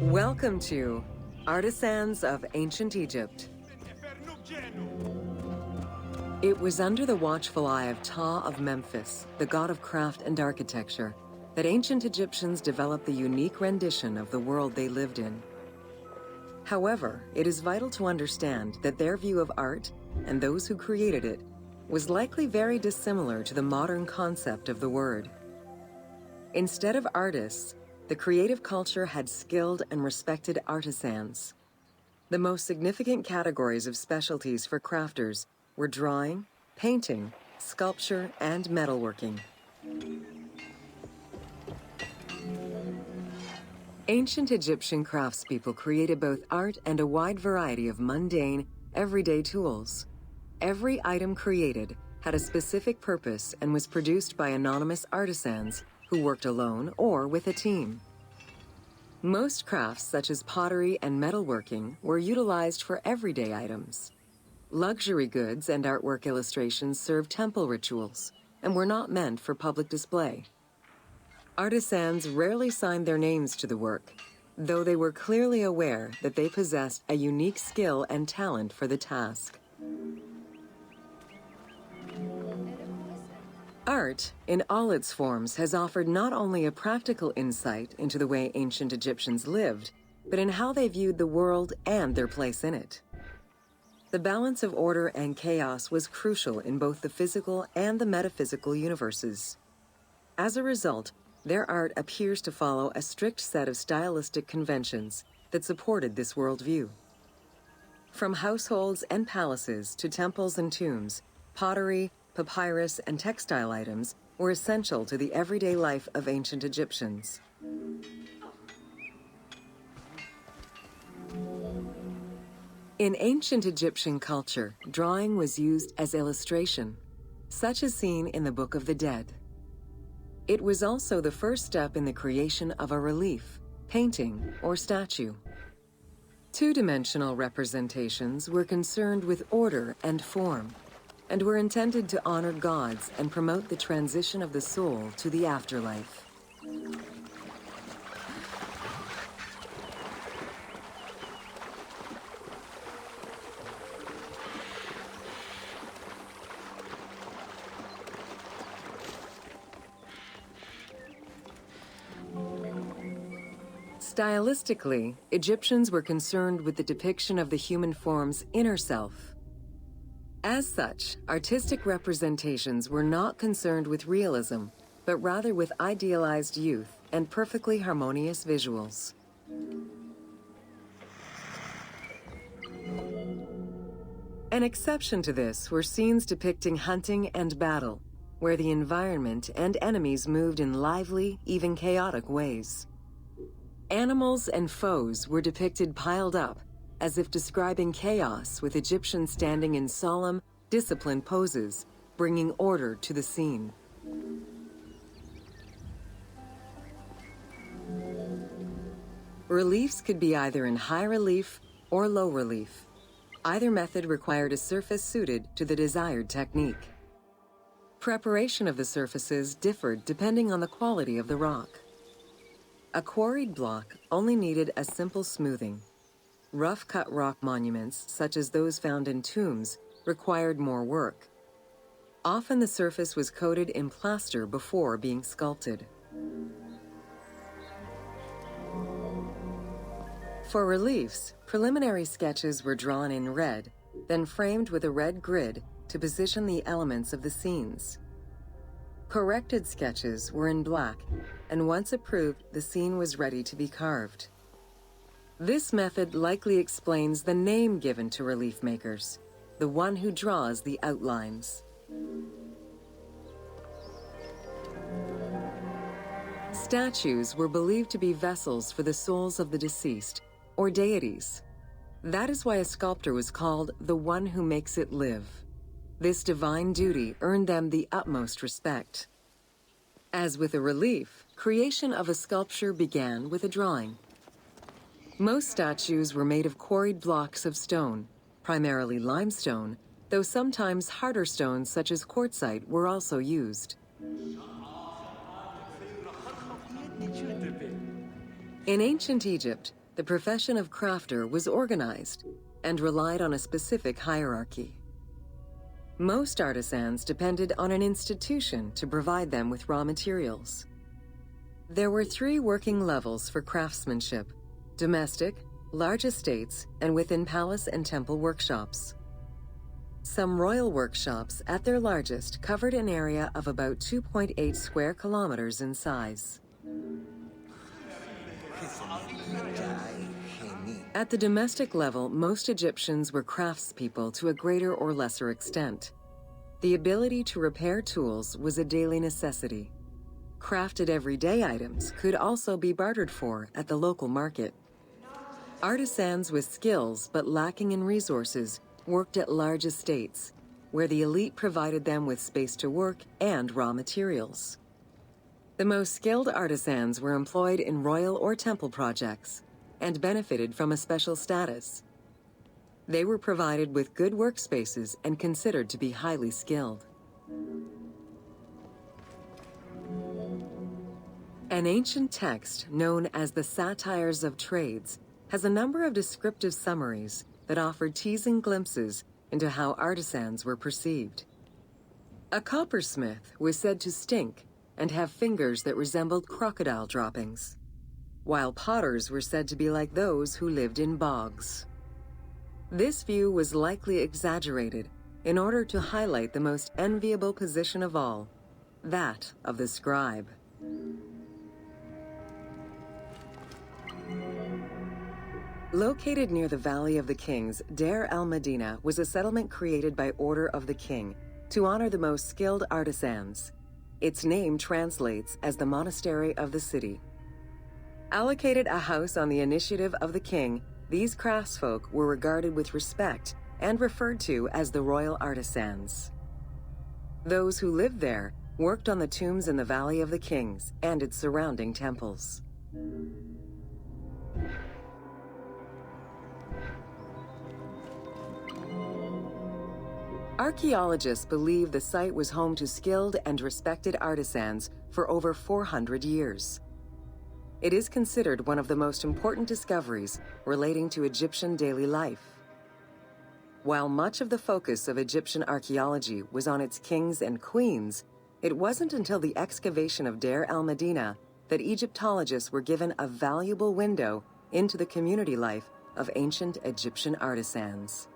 Welcome to Artisans of Ancient Egypt. It was under the watchful eye of Ptah of Memphis, the god of craft and architecture, that ancient Egyptians developed the unique rendition of the world they lived in. However, it is vital to understand that their view of art, and those who created it, was likely very dissimilar to the modern concept of the word. Instead of artists, the creative culture had skilled and respected artisans. The most significant categories of specialties for crafters were drawing, painting, sculpture, and metalworking. Ancient Egyptian craftspeople created both art and a wide variety of mundane, everyday tools. Every item created had a specific purpose and was produced by anonymous artisans who worked alone or with a team. Most crafts, such as pottery and metalworking, were utilized for everyday items. Luxury goods and artwork illustrations served temple rituals and were not meant for public display. Artisans rarely signed their names to the work, though they were clearly aware that they possessed a unique skill and talent for the task. Art, in all its forms, has offered not only a practical insight into the way ancient Egyptians lived, but in how they viewed the world and their place in it. The balance of order and chaos was crucial in both the physical and the metaphysical universes. As a result, their art appears to follow a strict set of stylistic conventions that supported this worldview. From households and palaces to temples and tombs, pottery, papyrus, and textile items were essential to the everyday life of ancient Egyptians. In ancient Egyptian culture, drawing was used as illustration, such as seen in the Book of the Dead. It was also the first step in the creation of a relief, painting, or statue. Two-dimensional representations were concerned with order and form, and were intended to honor gods and promote the transition of the soul to the afterlife. Stylistically, Egyptians were concerned with the depiction of the human form's inner self. As such, artistic representations were not concerned with realism, but rather with idealized youth and perfectly harmonious visuals. An exception to this were scenes depicting hunting and battle, where the environment and enemies moved in lively, even chaotic ways. Animals and foes were depicted piled up, as if describing chaos, with Egyptians standing in solemn, disciplined poses, bringing order to the scene. Reliefs could be either in high relief or low relief. Either method required a surface suited to the desired technique. Preparation of the surfaces differed depending on the quality of the rock. A quarried block only needed a simple smoothing. Rough-cut rock monuments, such as those found in tombs, required more work. Often the surface was coated in plaster before being sculpted. For reliefs, preliminary sketches were drawn in red, then framed with a red grid to position the elements of the scenes. Corrected sketches were in black, and once approved, the scene was ready to be carved. This method likely explains the name given to relief makers, the one who draws the outlines. Statues were believed to be vessels for the souls of the deceased, or deities. That is why a sculptor was called the one who makes it live. This divine duty earned them the utmost respect. As with a relief, creation of a sculpture began with a drawing. Most statues were made of quarried blocks of stone, primarily limestone, though sometimes harder stones such as quartzite were also used. In ancient Egypt, the profession of crafter was organized and relied on a specific hierarchy. Most artisans depended on an institution to provide them with raw materials. There were 3 working levels for craftsmanship: domestic, large estates, and within palace and temple workshops. Some royal workshops, at their largest, covered an area of about 2.8 square kilometers in size. At the domestic level, most Egyptians were craftspeople to a greater or lesser extent. The ability to repair tools was a daily necessity. Crafted everyday items could also be bartered for at the local market. Artisans with skills but lacking in resources worked at large estates, where the elite provided them with space to work and raw materials. The most skilled artisans were employed in royal or temple projects and benefited from a special status. They were provided with good workspaces and considered to be highly skilled. An ancient text known as the Satires of Trades has a number of descriptive summaries that offered teasing glimpses into how artisans were perceived. A coppersmith was said to stink and have fingers that resembled crocodile droppings, while potters were said to be like those who lived in bogs. This view was likely exaggerated in order to highlight the most enviable position of all, that of the scribe. Located near the Valley of the Kings, Deir el-Medina was a settlement created by order of the king to honor the most skilled artisans. Its name translates as the monastery of the city. Allocated a house on the initiative of the king, these craftsfolk were regarded with respect and referred to as the royal artisans. Those who lived there worked on the tombs in the Valley of the Kings and its surrounding temples. Archaeologists believe the site was home to skilled and respected artisans for over 400 years. It is considered one of the most important discoveries relating to Egyptian daily life. While much of the focus of Egyptian archaeology was on its kings and queens, it wasn't until the excavation of Deir el-Medina that Egyptologists were given a valuable window into the community life of ancient Egyptian artisans.